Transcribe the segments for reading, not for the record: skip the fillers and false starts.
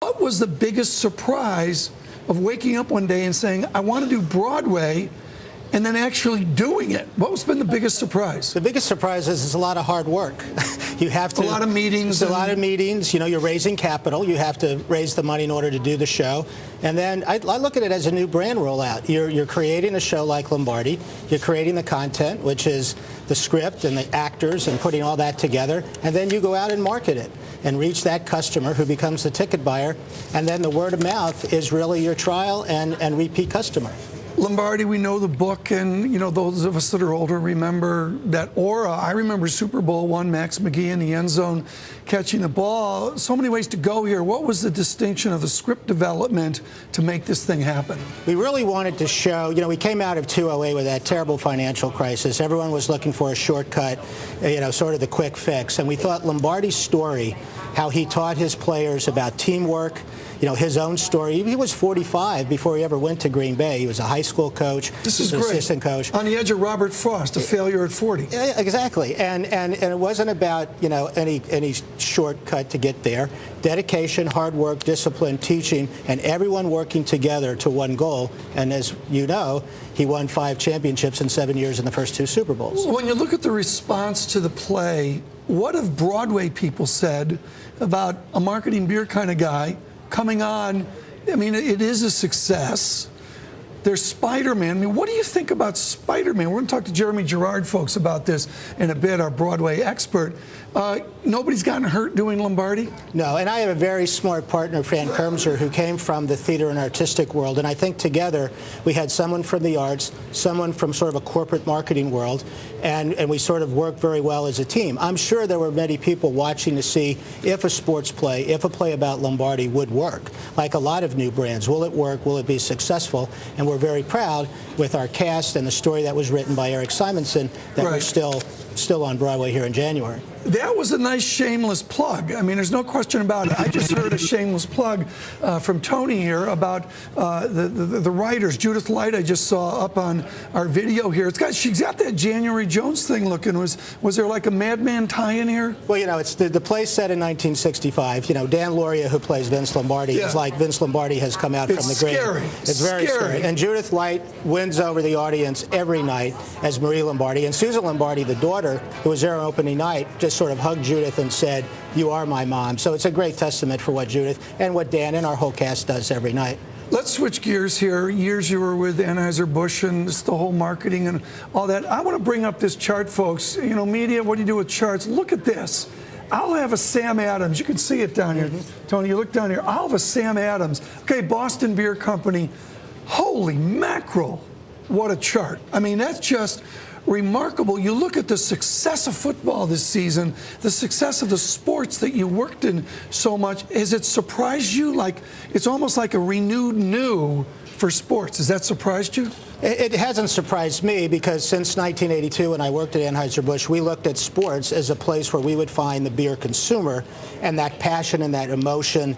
What was the biggest surprise of waking up one day and saying, I want to do Broadway, and then actually doing it? What's been the biggest surprise? The biggest surprise is it's a lot of hard work. You have to. A lot of meetings. A lot of meetings. You know, you're raising capital. You have to raise the money in order to do the show. And then I look at it as a new brand rollout. You're creating a show like Lombardi. You're creating the content, which is the script and the actors and putting all that together. And then you go out and market it and reach that customer who becomes the ticket buyer. And then the word of mouth is really your trial and repeat customer. Lombardi, we know the book, and you know, those of us that are older remember that aura. I remember Super Bowl I, Max McGee in the end zone catching the ball. So many ways to go here. What was the distinction of the script development to make this thing happen? We really wanted to show, you know, we came out of 2008 with that terrible financial crisis. Everyone was looking for a shortcut, you know, sort of the quick fix. And we thought Lombardi's story, how he taught his players about teamwork, you know, his own story. He was 45 before he ever went to Green Bay. He was a high school coach. This is great. Assistant coach. On the edge of Robert Frost, a failure at 40. Yeah, exactly. And it wasn't about, you know, any shortcut to get there. Dedication, hard work, discipline, teaching, and everyone working together to one goal. And as you know, he won 5 championships in 7 years in the first 2 Super Bowls. When you look at the response to the play, what have Broadway people said about a marketing beer kind of guy coming on? I mean, it is a success. There's Spider-Man. I mean, what do you think about Spider-Man? We're going to talk to Jeremy Gerard, folks, about this in a bit, our Broadway expert. Nobody's gotten hurt doing Lombardi? No, and I have a very smart partner, Fran Kermser, who came from the theater and artistic world, and I think together we had someone from the arts, someone from sort of a corporate marketing world, and we sort of worked very well as a team. I'm sure there were many people watching to see if a sports play, if a play about Lombardi would work. Like a lot of new brands, will it work? Will it be successful? And we're very proud with our cast and the story that was written by Eric Simonson that we're still on Broadway here in January. That was a nice shameless plug. I mean, there's no question about it. I just heard a shameless plug from Tony here about the writers. Judith Light, I just saw up on our video here. She's got that January Jones thing looking. Was there like a Madman tie-in here? Well, you know, it's the play set in 1965. You know, Dan Lauria, who plays Vince Lombardi, is like Vince Lombardi has come out from the grave. Scary. It's very scary. And Judith Light wins over the audience every night as Marie Lombardi. And Susan Lombardi, the daughter, who was there on opening night, just sort of hugged Judith and said, "You are my mom." So it's a great testament for what Judith and what Dan and our whole cast does every night. Let's switch gears here. Years you were with Anheuser-Busch and just the whole marketing and all that. I want to bring up this chart, folks. You know, media, what do you do with charts? Look at this. I'll have a Sam Adams. You can see it down here. Tony, you look down here. I'll have a Sam Adams. Okay, Boston Beer Company. Holy mackerel. What a chart. I mean, that's just remarkable. You look at the success of football this season, the success of the sports that you worked in so much. Has it surprised you? Like, it's almost like a renewed new for sports. Has that surprised you? It hasn't surprised me because since 1982 when I worked at Anheuser-Busch, we looked at sports as a place where we would find the beer consumer and that passion and that emotion.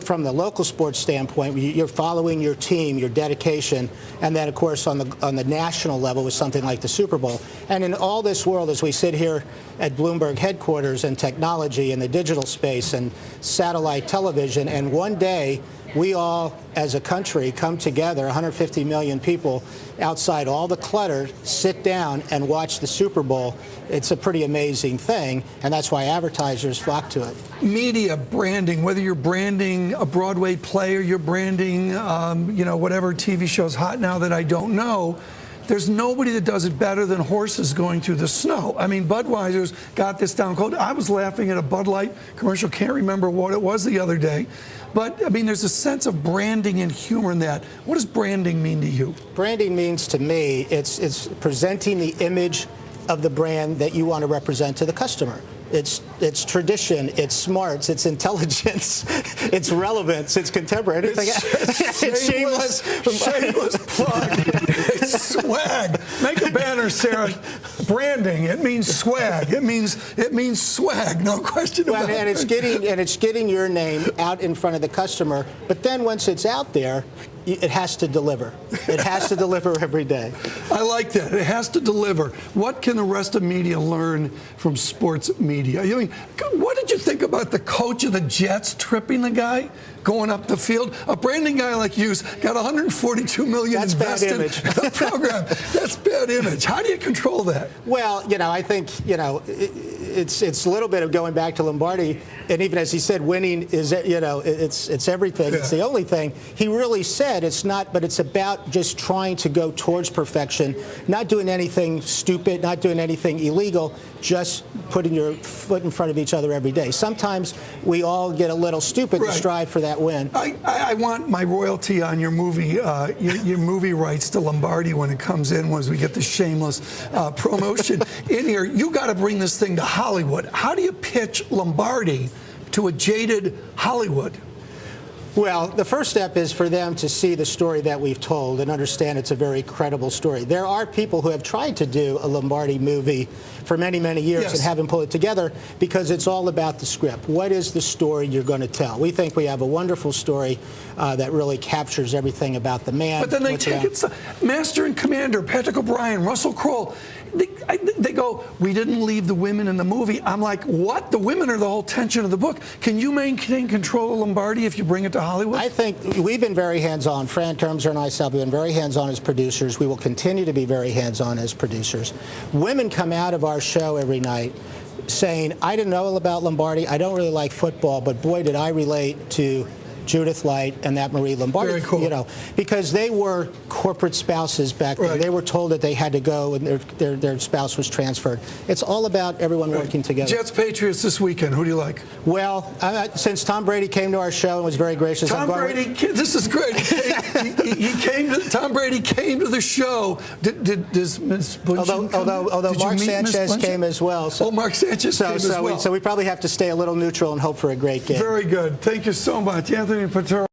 From the local sports standpoint, you're following your team, your dedication, and then, of course, on the national level with something like the Super Bowl. And in all this world, as we sit here at Bloomberg headquarters and technology and the digital space and satellite television, and one day we all, as a country, come together, 150 million people, outside all the clutter, sit down and watch the Super Bowl. It's a pretty amazing thing, and that's why advertisers flock to it. Media, branding, whether you're branding a Broadway play or you're branding, you know, whatever TV show's hot now that I don't know, there's nobody that does it better than horses going through the snow. I mean, Budweiser's got this down cold. I was laughing at a Bud Light commercial, can't remember what it was the other day. But, I mean, there's a sense of branding and humor in that. What does branding mean to you? Branding means to me, it's presenting the image of the brand that you want to represent to the customer. It's tradition, it's smarts, it's intelligence, it's relevance, it's contemporary. It's shameless plug. It's swag. Make a banner, Sarah. Branding. It means swag. It means swag. No question about it. And it's getting your name out in front of the customer. But then once it's out there, it has to deliver. It has to deliver every day. I like that. It has to deliver. What can the rest of media learn from sports media? I mean, what did you think about the coach of the Jets tripping the guy going up the field? A branding guy like you's got $142 million That's invested bad image. in the program. That's bad image. How do you control that? Well, I think, it's a little bit of going back to Lombardi, and even as he said, winning is, it's everything. Yeah. It's the only thing. He really said it's not, but it's about just trying to go towards perfection, not doing anything stupid, not doing anything illegal, just putting your foot in front of each other every day. Sometimes we all get a little stupid to strive for that win. I want my royalty on your movie, your movie rights to Lombardi when it comes in, once we get the shameless promotion in here. You got to bring this thing to Hollywood. How do you pitch Lombardi to a jaded Hollywood? Well, the first step is for them to see the story that we've told and understand it's a very credible story. There are people who have tried to do a Lombardi movie for many, many years and haven't pulled it together because it's all about the script. What is the story you're going to tell? We think we have a wonderful story that really captures everything about the man. But then they take it, Master and Commander, Patrick O'Brien, Russell Crowe. They go, we didn't leave the women in the movie. I'm like, what? The women are the whole tension of the book. Can you maintain control of Lombardi if you bring it to Hollywood? I think we've been very hands-on. Fran Termser and I have been very hands-on as producers. We will continue to be very hands-on as producers. Women come out of our show every night saying, I didn't know about Lombardi. I don't really like football, but boy, did I relate to Judith Light and that Marie Lombardi, Very cool. Because they were corporate spouses back then. Right. They were told that they had to go and their spouse was transferred. It's all about everyone working together. Jets Patriots this weekend. Who do you like? Well, since Tom Brady came to our show and was very gracious, This is great. Tom Brady came to the show. Does Ms. Bunchen although Mark Sanchez came as well. So, Mark Sanchez came as well. So we probably have to stay a little neutral and hope for a great game. Very good. Thank you so much, Anthony Ponturo.